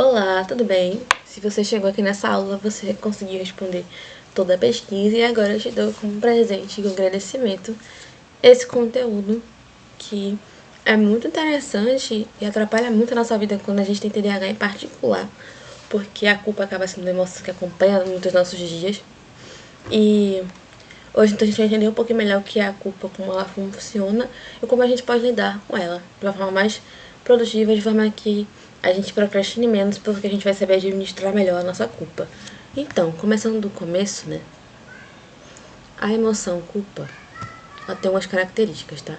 Olá, tudo bem? Se você chegou aqui nessa aula, você conseguiu responder toda a pesquisa e agora eu te dou como presente e um agradecimento esse conteúdo que é muito interessante e atrapalha muito a nossa vida quando a gente tem TDAH em particular, porque a culpa acaba sendo uma emoção que acompanha muitos nossos dias. E hoje então a gente vai entender um pouquinho melhor o que é a culpa, como ela funciona e como a gente pode lidar com ela de uma forma mais produtiva, de forma que a gente procrastine menos, porque a gente vai saber administrar melhor a nossa culpa. Então, começando do começo, né? A emoção culpa, ela tem umas características, tá?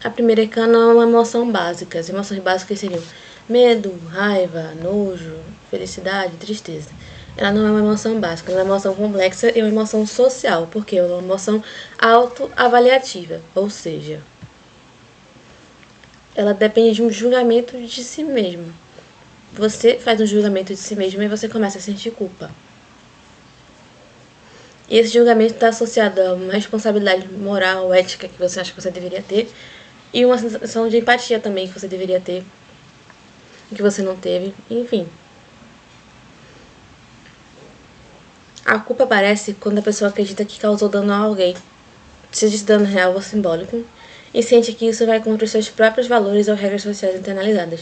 A primeira é que ela não é uma emoção básica. As emoções básicas seriam medo, raiva, nojo, felicidade, tristeza. Ela não é uma emoção básica, ela é uma emoção complexa e uma emoção social, porque ela é uma emoção autoavaliativa, ou seja, ela depende de um julgamento de si mesmo. Você faz um julgamento de si mesmo e você começa a sentir culpa. E esse julgamento está associado a uma responsabilidade moral, ética que você acha que você deveria ter e uma sensação de empatia também que você deveria ter, que você não teve, enfim. A culpa aparece quando a pessoa acredita que causou dano a alguém, seja esse dano real ou simbólico, e sente que isso vai contra os seus próprios valores ou regras sociais internalizadas.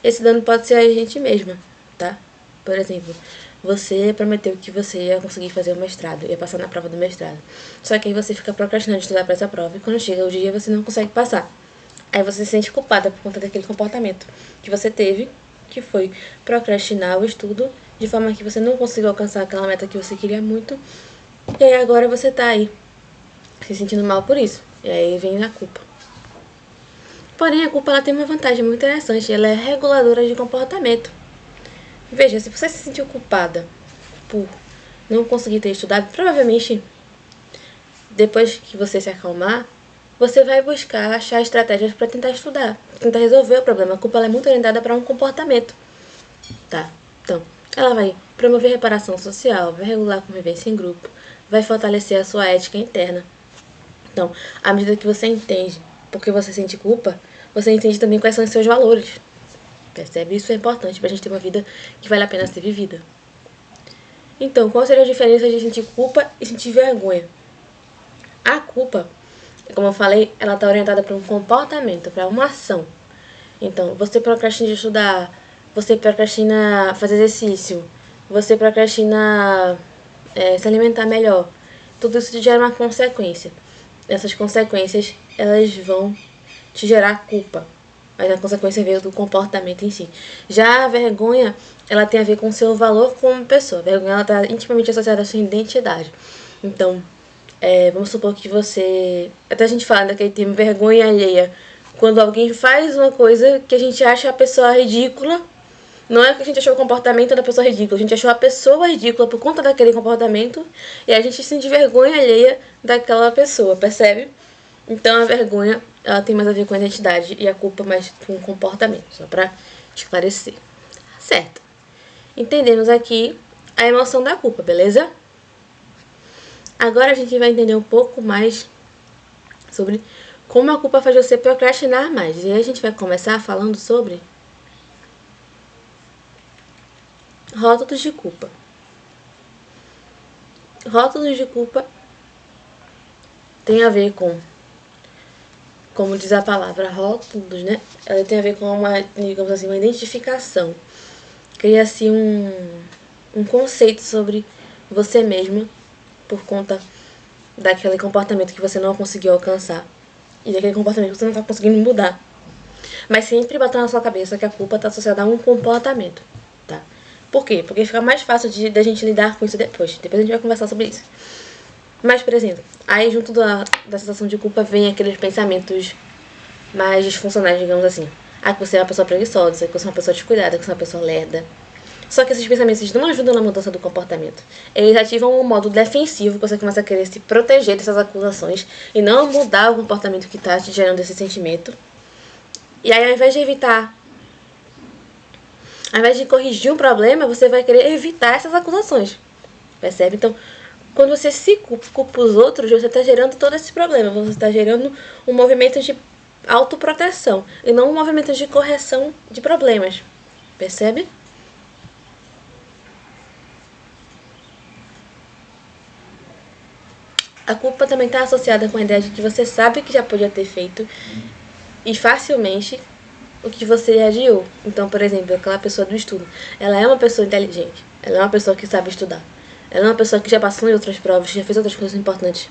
Esse dano pode ser a gente mesma, tá? Por exemplo, você prometeu que você ia conseguir fazer o mestrado, ia passar na prova do mestrado. Só que aí você fica procrastinando de estudar para essa prova e quando chega o dia você não consegue passar. Aí você se sente culpada por conta daquele comportamento que você teve, que foi procrastinar o estudo de forma que você não conseguiu alcançar aquela meta que você queria muito. E aí agora você tá aí se sentindo mal por isso. E aí vem a culpa. Porém, a culpa ela tem uma vantagem muito interessante. Ela é reguladora de comportamento. Veja, se você se sentiu culpada por não conseguir ter estudado, provavelmente depois que você se acalmar, você vai buscar achar estratégias para tentar estudar, tentar resolver o problema. A culpa ela é muito orientada para um comportamento, tá? Então, ela vai promover reparação social, vai regular a convivência em grupo, vai fortalecer a sua ética interna. Então, à medida que você entende porque você sente culpa, você entende também quais são os seus valores. Percebe? Isso é importante pra gente ter uma vida que vale a pena ser vivida. Então, qual seria a diferença de sentir culpa e sentir vergonha? A culpa, como eu falei, ela está orientada para um comportamento, para uma ação. Então, você procrastina de estudar, você procrastina fazer exercício, você procrastina se alimentar melhor. Tudo isso te gera uma consequência. Essas consequências, elas vão te gerar culpa. Mas a consequência veio do comportamento em si. Já a vergonha, ela tem a ver com o seu valor como pessoa. A vergonha, ela está intimamente associada à sua identidade. Então, vamos supor que você... Até a gente fala daquele termo vergonha alheia. Quando alguém faz uma coisa que a gente acha a pessoa ridícula, não é que a gente achou o comportamento da pessoa ridícula, a gente achou a pessoa ridícula por conta daquele comportamento e a gente sente vergonha alheia daquela pessoa, percebe? Então a vergonha, ela tem mais a ver com a identidade e a culpa mais com o comportamento, só pra esclarecer. Certo. Entendemos aqui a emoção da culpa, beleza? Agora a gente vai entender um pouco mais sobre como a culpa faz você procrastinar mais. E aí a gente vai começar falando sobre rótulos de culpa. Rótulos de culpa tem a ver com, como diz a palavra rótulos, né? Ela tem a ver com uma, digamos assim, uma identificação. Cria-se um conceito sobre você mesma por conta daquele comportamento que você não conseguiu alcançar e daquele comportamento que você não está conseguindo mudar. Mas sempre bota na sua cabeça que a culpa está associada a um comportamento, tá? Por quê? Porque fica mais fácil da gente lidar com isso depois. Depois a gente vai conversar sobre isso. Mas, por exemplo, aí junto da sensação de culpa vem aqueles pensamentos mais disfuncionais, digamos assim. Ah, que você é uma pessoa preguiçosa, que você é uma pessoa descuidada, que você é uma pessoa lerda. Só que esses pensamentos não ajudam na mudança do comportamento. Eles ativam um modo defensivo, que você começa a querer se proteger dessas acusações e não mudar o comportamento que está te gerando esse sentimento. E aí, ao invés de evitar, ao invés de corrigir um problema, você vai querer evitar essas acusações. Percebe? Então, quando você se culpa os outros, você está gerando todo esse problema. Você está gerando um movimento de autoproteção e não um movimento de correção de problemas. Percebe? A culpa também está associada com a ideia de que você sabe que já podia ter feito e facilmente o que você adiou. Então, por exemplo, aquela pessoa do estudo, ela é uma pessoa inteligente, ela é uma pessoa que sabe estudar, ela é uma pessoa que já passou em outras provas, já fez outras coisas importantes,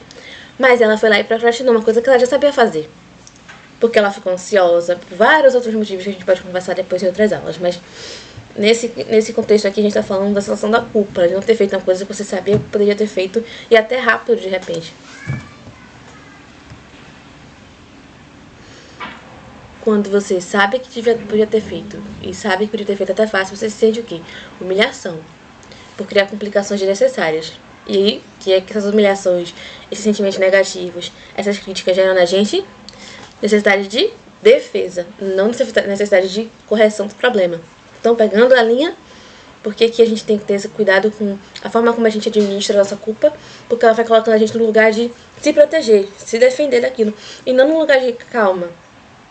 mas ela foi lá e procrastinou uma coisa que ela já sabia fazer, porque ela ficou ansiosa, por vários outros motivos que a gente pode conversar depois em outras aulas, mas nesse contexto aqui a gente está falando da sensação da culpa, de não ter feito uma coisa que você sabia que poderia ter feito e até rápido de repente. Quando você sabe que podia ter feito e sabe que podia ter feito até fácil, você se sente o quê? Humilhação. Por criar complicações desnecessárias. E aí, que é que essas humilhações, esses sentimentos negativos, essas críticas geram na gente necessidade de defesa, não necessidade de correção do problema. Então, pegando a linha, por que a gente tem que ter esse cuidado com a forma como a gente administra a nossa culpa? Porque ela vai colocando a gente no lugar de se proteger, se defender daquilo, e não no lugar de calma.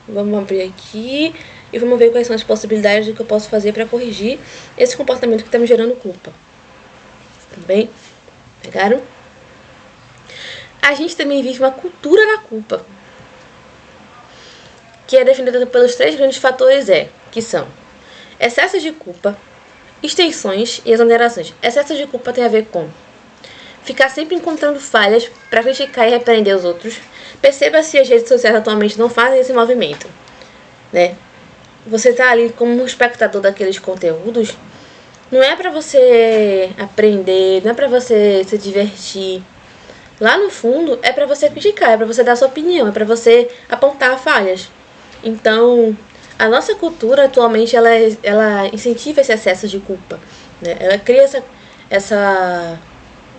Vamos abrir aqui e vamos ver quais são as possibilidades do que eu posso fazer para corrigir esse comportamento que está me gerando culpa. Tudo bem? Pegaram? A gente também vive uma cultura da culpa, que é definida pelos 3 grandes fatores, que são excessos de culpa, extensões e exonerações. Excessos de culpa tem a ver com ficar sempre encontrando falhas para criticar e repreender os outros. Perceba se as redes sociais atualmente não fazem esse movimento, né? Você tá ali como um espectador daqueles conteúdos, não é para você aprender, não é para você se divertir. Lá no fundo é para você criticar, é para você dar sua opinião, é para você apontar falhas. Então, a nossa cultura atualmente ela incentiva esse excesso de culpa, né? Ela cria essa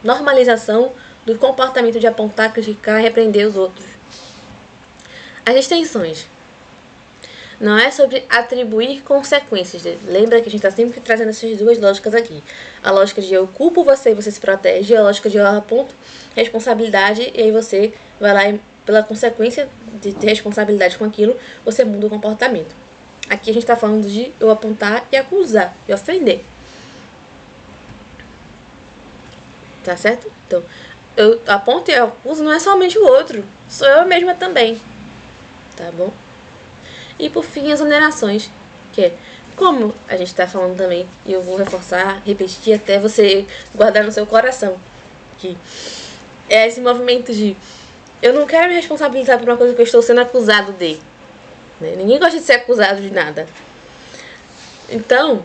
normalização do comportamento de apontar, criticar e repreender os outros. As extensões. Não é sobre atribuir consequências. Lembra que a gente está sempre trazendo essas duas lógicas aqui. A lógica de eu culpo você e você se protege. E a lógica de eu aponto responsabilidade e aí você vai lá e, pela consequência de ter responsabilidade com aquilo, você muda o comportamento. Aqui a gente está falando de eu apontar e acusar, e ofender. Tá certo? Então, eu aponto e eu acuso não é somente o outro, sou eu mesma também. Tá bom? E por fim, as exonerações, que é como a gente está falando também, e eu vou reforçar, repetir até você guardar no seu coração, que é esse movimento de eu não quero me responsabilizar por uma coisa que eu estou sendo acusado de, né? Ninguém gosta de ser acusado de nada. Então,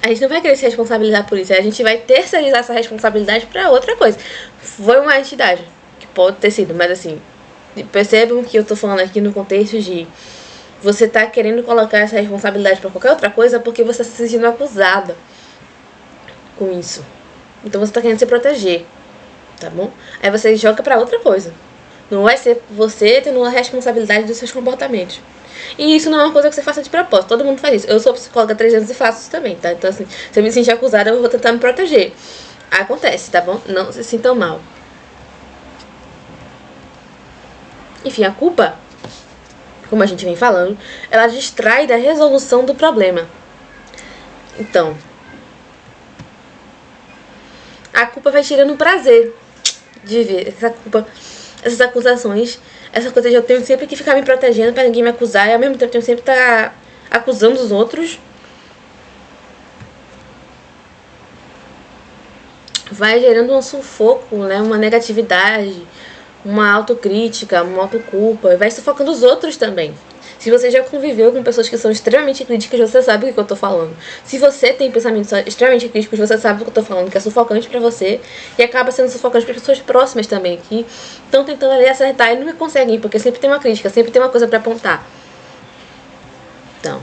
a gente não vai querer se responsabilizar por isso, a gente vai terceirizar essa responsabilidade para outra coisa. Foi uma entidade, que pode ter sido, mas assim, percebam que eu tô falando aqui no contexto de você tá querendo colocar essa responsabilidade para qualquer outra coisa porque você está se sentindo acusada com isso. Então você tá querendo se proteger, tá bom? Aí você joga para outra coisa. Não vai ser você tendo a responsabilidade dos seus comportamentos. E isso não é uma coisa que você faça de propósito. Todo mundo faz isso. Eu sou psicóloga há 3 anos e faço isso também, tá? Então assim, se eu me sentir acusada, eu vou tentar me proteger. Acontece, tá bom? Não se sintam mal. Enfim, a culpa, como a gente vem falando, ela distrai da resolução do problema. Então, a culpa vai tirando o prazer de ver essa culpa, essas acusações, essa coisa de eu tenho sempre que ficar me protegendo pra ninguém me acusar, e ao mesmo tempo eu tenho sempre que estar acusando os outros. Vai gerando um sufoco, né? Uma negatividade, uma autocrítica, uma autoculpa, e vai sufocando os outros também. Se você já conviveu com pessoas que são extremamente críticas, você sabe do que eu tô falando. Se você tem pensamentos extremamente críticos, você sabe do que eu tô falando, que é sufocante pra você e acaba sendo sufocante para pessoas próximas também, que estão tentando ali acertar e não conseguem, porque sempre tem uma crítica, sempre tem uma coisa pra apontar. Então,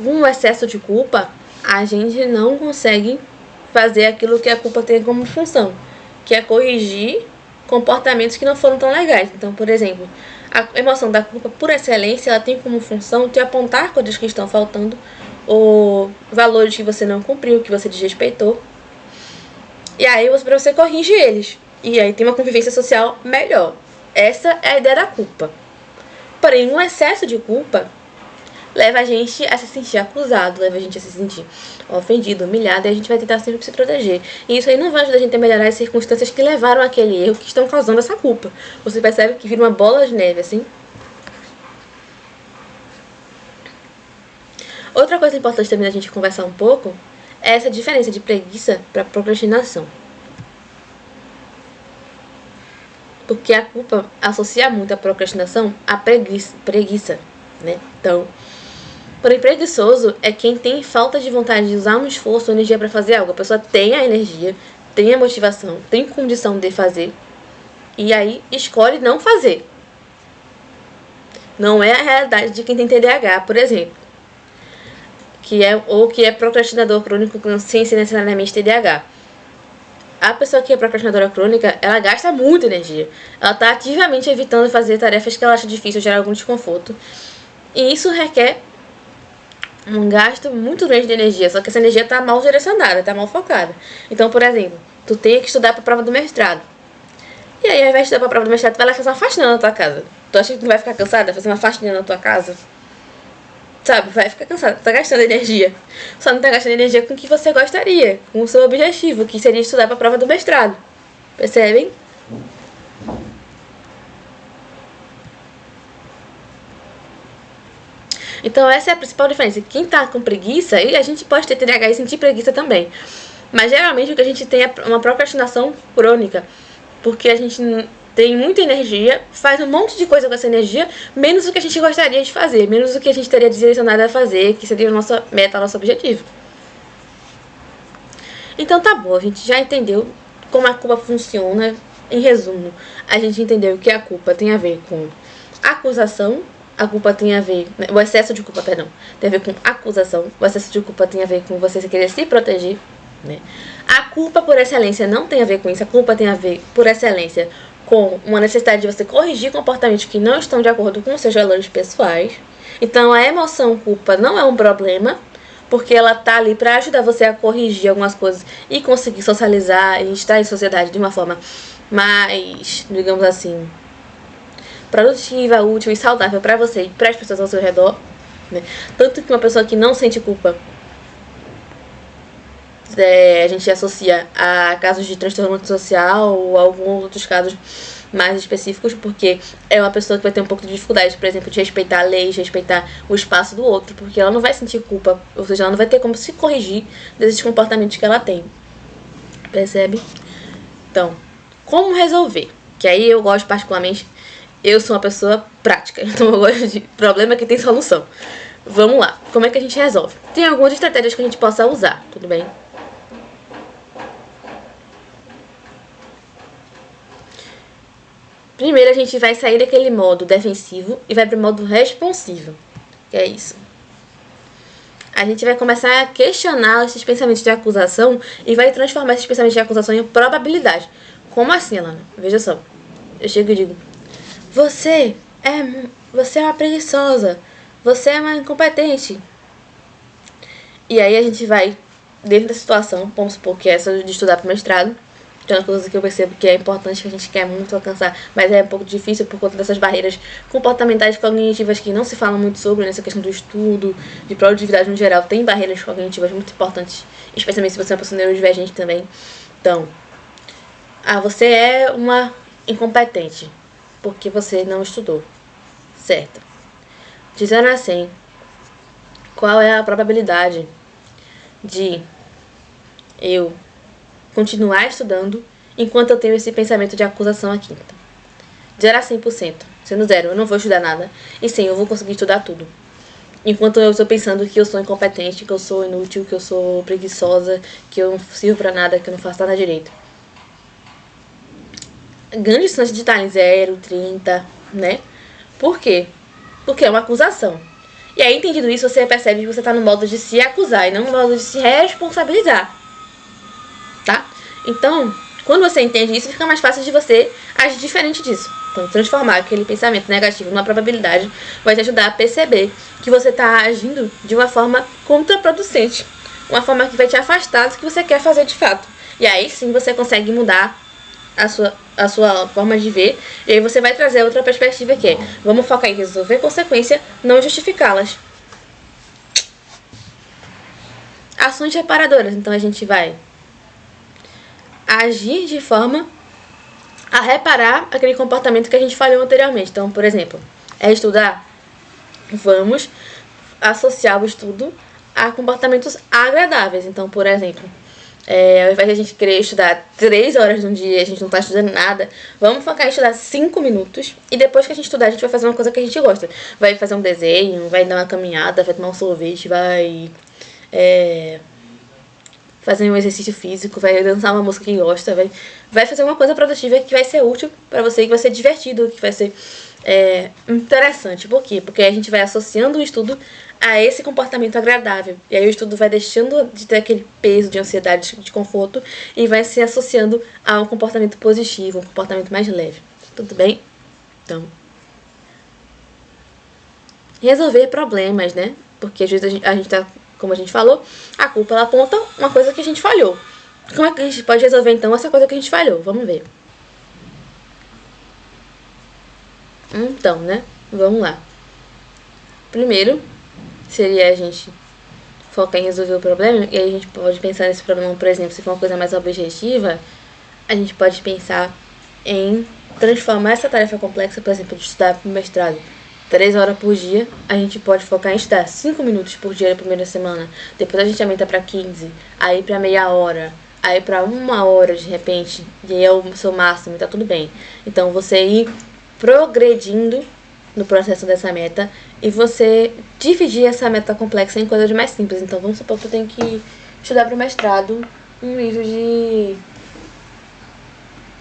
com o excesso de culpa, a gente não consegue fazer aquilo que a culpa tem como função, que é corrigir comportamentos que não foram tão legais. Então, por exemplo, a emoção da culpa, por excelência, ela tem como função te apontar coisas que estão faltando ou valores que você não cumpriu, que você desrespeitou. E aí você corrige eles. E aí tem uma convivência social melhor. Essa é a ideia da culpa. Porém, um excesso de culpa leva a gente a se sentir acusado, leva a gente a se sentir ofendido, humilhado, e a gente vai tentar sempre se proteger. E isso aí não vai ajudar a gente a melhorar as circunstâncias que levaram àquele erro, que estão causando essa culpa. Você percebe que vira uma bola de neve, assim. Outra coisa importante também da gente conversar um pouco é essa diferença de preguiça para procrastinação. Porque a culpa associa muito a procrastinação à preguiça, né? Então, porém, preguiçoso é quem tem falta de vontade de usar um esforço ou energia para fazer algo. A pessoa tem a energia, tem a motivação, tem condição de fazer, e aí escolhe não fazer. Não é a realidade de quem tem TDAH, por exemplo, que é procrastinador crônico sem ser necessariamente TDAH. A pessoa que é procrastinadora crônica, ela gasta muita energia. Ela está ativamente evitando fazer tarefas que ela acha difícil, gerar algum desconforto. E isso requer um gasto muito grande de energia, só que essa energia está mal direcionada, está mal focada. Então, por exemplo, tu tem que estudar para a prova do mestrado. E aí, ao invés de estudar para a prova do mestrado, tu vai lá fazer uma faxina na tua casa. Tu acha que tu não vai ficar cansada fazer uma faxina na tua casa? Sabe, vai ficar cansada, tá gastando energia. Só não tá gastando energia com o que você gostaria, com o seu objetivo, que seria estudar para a prova do mestrado. Percebem? Então essa é a principal diferença. Quem tá com preguiça, e a gente pode ter TDAH e sentir preguiça também. Mas geralmente o que a gente tem é uma procrastinação crônica. Porque a gente tem muita energia, faz um monte de coisa com essa energia, menos o que a gente gostaria de fazer, menos o que a gente teria direcionado a fazer, que seria a nossa meta, o nosso objetivo. Então tá bom, a gente já entendeu como a culpa funciona. Em resumo, a gente entendeu que a culpa tem a ver com acusação, a culpa tem a ver, o excesso de culpa, perdão, tem a ver com acusação, o excesso de culpa tem a ver com você querer se proteger, né? A culpa por excelência não tem a ver com isso, a culpa tem a ver por excelência com uma necessidade de você corrigir comportamentos que não estão de acordo com os seus valores pessoais. Então a emoção culpa não é um problema, porque ela tá ali para ajudar você a corrigir algumas coisas e conseguir socializar e estar em sociedade de uma forma mais, digamos assim, produtiva, útil e saudável para você e para as pessoas ao seu redor, né? Tanto que uma pessoa que não sente culpa, a gente associa a casos de transtorno social ou alguns outros casos mais específicos, porque é uma pessoa que vai ter um pouco de dificuldade, por exemplo, de respeitar leis, respeitar o espaço do outro, porque ela não vai sentir culpa, ou seja, ela não vai ter como se corrigir desses comportamentos que ela tem. Percebe? Então, como resolver? Que aí eu gosto particularmente, eu sou uma pessoa prática, então eu gosto de problema que tem solução. Vamos lá, como é que a gente resolve? Tem algumas estratégias que a gente possa usar, tudo bem? Primeiro a gente vai sair daquele modo defensivo e vai para o modo responsivo, que é isso. A gente vai começar a questionar esses pensamentos de acusação e vai transformar esses pensamentos de acusação em probabilidade. Como assim, Alana? Veja só, eu chego e digo, você é uma preguiçosa, você é uma incompetente. E aí a gente vai, dentro da situação, vamos supor que é essa de estudar para o mestrado, que é uma coisa que eu percebo que é importante, que a gente quer muito alcançar, mas é um pouco difícil por conta dessas barreiras comportamentais cognitivas que não se fala muito sobre, nessa questão do estudo, de produtividade no geral. Tem barreiras cognitivas muito importantes, especialmente se você é uma pessoa neurodivergente também. Então, você é uma incompetente, porque você não estudou, certo? De 0 a 100, qual é a probabilidade de eu continuar estudando enquanto eu tenho esse pensamento de acusação aqui? De 0 a 100%. Sendo 0, eu não vou estudar nada. E 100, eu vou conseguir estudar tudo. Enquanto eu estou pensando que eu sou incompetente, que eu sou inútil, que eu sou preguiçosa, que eu não sirvo pra nada, que eu não faço nada direito. Grande chance de estar em 0, 30, né? Por quê? Porque é uma acusação. E aí, entendido isso, você percebe que você está no modo de se acusar e não no modo de se responsabilizar. Tá? Então, quando você entende isso, fica mais fácil de você agir diferente disso. Então, transformar aquele pensamento negativo numa probabilidade vai te ajudar a perceber que você está agindo de uma forma contraproducente. Uma forma que vai te afastar do que você quer fazer de fato. E aí sim você consegue mudar a sua forma de ver, e aí você vai trazer outra perspectiva que é, vamos focar em resolver consequência, não justificá-las. Ações reparadoras, então a gente vai agir de forma a reparar aquele comportamento que a gente falhou anteriormente. Então, por exemplo, é estudar? Vamos associar o estudo a comportamentos agradáveis. Então, por exemplo, ao invés de a gente querer estudar 3 horas no dia e a gente não tá estudando nada, vamos focar em estudar 5 minutos e depois que a gente estudar, a gente vai fazer uma coisa que a gente gosta. Vai fazer um desenho, vai dar uma caminhada, vai tomar um sorvete, vai fazer um exercício físico, vai dançar uma música que gosta, vai fazer uma coisa produtiva que vai ser útil pra você, que vai ser divertido, que vai ser interessante. Por quê? Porque a gente vai associando o estudo a esse comportamento agradável. E aí o estudo vai deixando de ter aquele peso de ansiedade, de conforto, e vai se associando a um comportamento positivo, um comportamento mais leve. Tudo bem? Então, resolver problemas, né? Porque às vezes a gente tá, como a gente falou, a culpa ela aponta uma coisa que a gente falhou. Como é que a gente pode resolver então essa coisa que a gente falhou? Vamos ver. Então, né? Vamos lá. Primeiro, seria a gente focar em resolver o problema, e aí a gente pode pensar nesse problema, por exemplo, se for uma coisa mais objetiva, a gente pode pensar em transformar essa tarefa complexa, por exemplo, de estudar para o mestrado, 3 horas por dia, a gente pode focar em estudar 5 minutos por dia na primeira semana, depois a gente aumenta para 15, aí para meia hora, aí para 1 hora de repente, e aí é o seu máximo, tá tudo bem. Então você ir progredindo no processo dessa meta e você dividir essa meta complexa em coisas mais simples. Então vamos supor que eu tenho que estudar para o mestrado um livro de...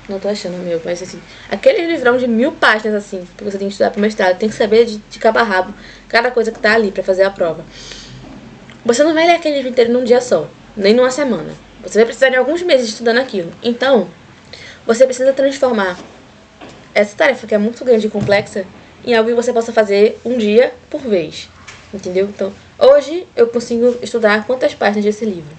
Não tô achando o meu, mas assim, aquele livrão de 1000 páginas assim, que você tem que estudar para o mestrado, tem que saber de cabo a rabo cada coisa que tá ali para fazer a prova. Você não vai ler aquele livro inteiro num dia só, nem numa semana. Você vai precisar de alguns meses estudando aquilo. Então, você precisa transformar essa tarefa, que é muito grande e complexa, em algo que você possa fazer um dia por vez. Entendeu? Então, hoje eu consigo estudar quantas páginas desse livro.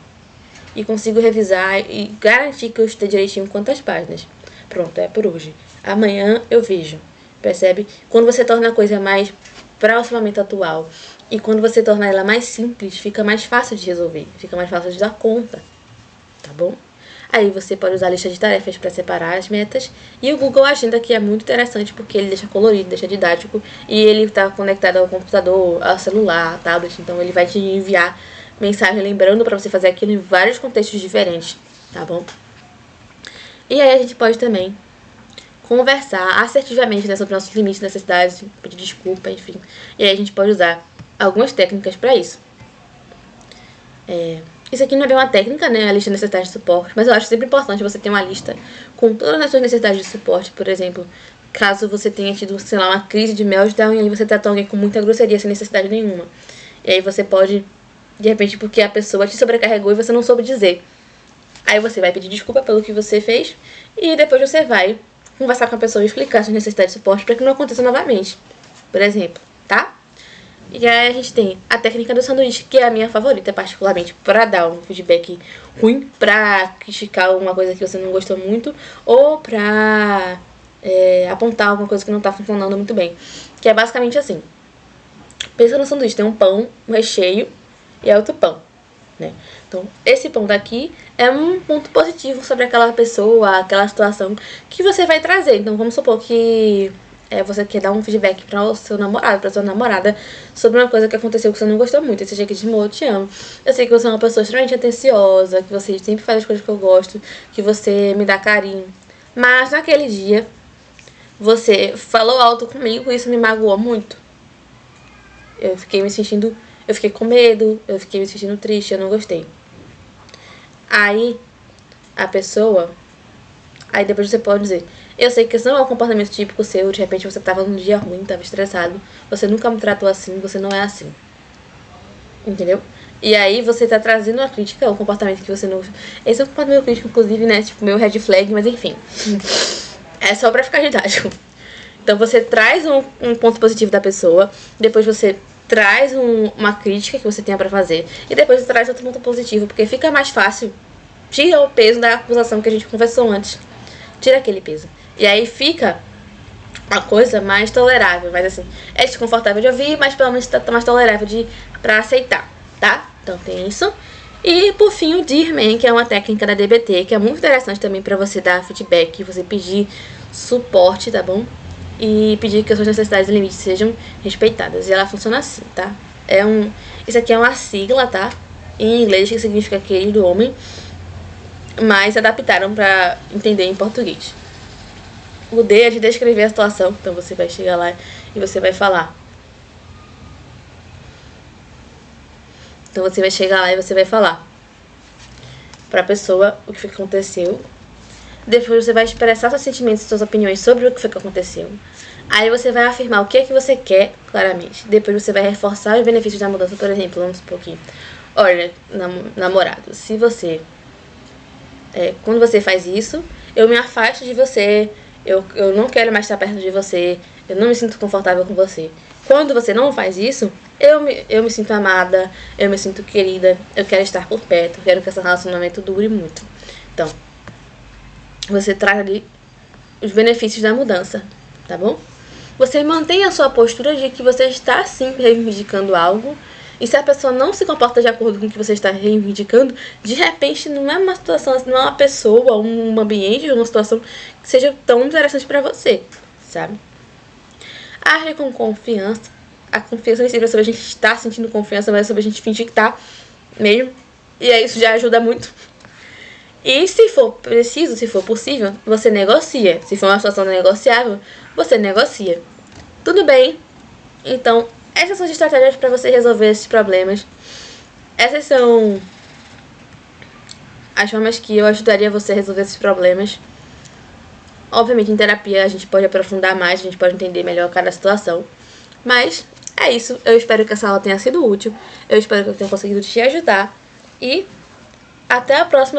E consigo revisar e garantir que eu estudei direitinho quantas páginas. Pronto, é por hoje. Amanhã eu vejo. Percebe? Quando você torna a coisa mais proximamente atual e quando você torna ela mais simples, fica mais fácil de resolver. Fica mais fácil de dar conta. Tá bom? Aí você pode usar a lista de tarefas para separar as metas. E o Google Agenda, que é muito interessante porque ele deixa colorido, deixa didático. E ele está conectado ao computador, ao celular, ao tablet. Então ele vai te enviar mensagem lembrando para você fazer aquilo em vários contextos diferentes. Tá bom? E aí a gente pode também conversar assertivamente, né, sobre nossos limites, necessidades, pedir desculpa, enfim. E aí a gente pode usar algumas técnicas para isso. Isso aqui não é bem uma técnica, né, a lista de necessidades de suporte, mas eu acho sempre importante você ter uma lista com todas as suas necessidades de suporte. Por exemplo, caso você tenha tido, sei lá, uma crise de meltdown e aí você tratou alguém com muita grosseria sem necessidade nenhuma. E aí você pode, de repente, porque a pessoa te sobrecarregou e você não soube dizer. Aí você vai pedir desculpa pelo que você fez e depois você vai conversar com a pessoa e explicar suas necessidades de suporte para que não aconteça novamente, por exemplo, tá? E aí a gente tem a técnica do sanduíche, que é a minha favorita, particularmente, para dar um feedback ruim, pra criticar uma coisa que você não gostou muito, ou pra apontar alguma coisa que não tá funcionando muito bem. Que é basicamente assim. Pensa no sanduíche, tem um pão, um recheio e é outro pão, né? Então, esse pão daqui é um ponto positivo sobre aquela pessoa, aquela situação que você vai trazer. Então, vamos supor que você quer dar um feedback para o seu namorado, para sua namorada, sobre uma coisa que aconteceu que você não gostou muito. Esse dia que eu te amo. Eu sei que você é uma pessoa extremamente atenciosa, que você sempre faz as coisas que eu gosto, que você me dá carinho. Mas naquele dia, você falou alto comigo e isso me magoou muito. Eu fiquei com medo, eu fiquei me sentindo triste, eu não gostei. Aí depois você pode dizer, eu sei que isso não é um comportamento típico seu, de repente você tava num dia ruim, tava estressado, você nunca me tratou assim, você não é assim. Entendeu? E aí você tá trazendo uma crítica, um comportamento que você não... Esse é um comportamento crítico, inclusive, né, tipo, meu red flag, mas enfim. É só pra ficar didático. Então você traz um ponto positivo da pessoa, depois você traz uma crítica que você tenha pra fazer, e depois você traz outro ponto positivo, porque fica mais fácil, tira o peso da acusação que a gente conversou antes. tira aquele peso. E aí fica uma coisa mais tolerável, mas assim, é desconfortável de ouvir, mas pelo menos tá mais tolerável pra aceitar, tá? Então tem isso. E por fim o Dear Man, que é uma técnica da DBT, que é muito interessante também pra você dar feedback, você pedir suporte, tá bom? E pedir que as suas necessidades e limites sejam respeitadas. E ela funciona assim, tá? Isso aqui é uma sigla, tá? Em inglês, que significa querido homem, mas adaptaram pra entender em português. O D é de descrever a situação, então você vai chegar lá e você vai falar. Então você vai chegar lá e você vai falar pra pessoa o que foi que aconteceu. Depois você vai expressar seus sentimentos e suas opiniões sobre o que foi que aconteceu. Aí você vai afirmar o que é que você quer, claramente. Depois você vai reforçar os benefícios da mudança, por exemplo, vamos supor que, olha, namorado, se você... quando você faz isso, eu me afasto de você, eu não quero mais estar perto de você, eu não me sinto confortável com você. Quando você não faz isso, eu me sinto amada, eu me sinto querida, eu quero estar por perto, eu quero que esse relacionamento dure muito. Então, você traz ali os benefícios da mudança, tá bom? Você mantém a sua postura de que você está sim reivindicando algo. E se a pessoa não se comporta de acordo com o que você está reivindicando, de repente não é uma situação, não é uma pessoa, um ambiente, uma situação que seja tão interessante pra você, sabe? Age com confiança. A confiança nem sempre é sobre a gente estar sentindo confiança, mas é sobre a gente fingir que tá mesmo. E aí isso já ajuda muito. E se for preciso, se for possível, você negocia. Se for uma situação negociável, você negocia. Tudo bem? Então, essas são as estratégias para você resolver esses problemas. Essas são as formas que eu ajudaria você a resolver esses problemas. Obviamente, em terapia a gente pode aprofundar mais, a gente pode entender melhor cada situação. Mas é isso. Eu espero que essa aula tenha sido útil. Eu espero que eu tenha conseguido te ajudar. E até a próxima.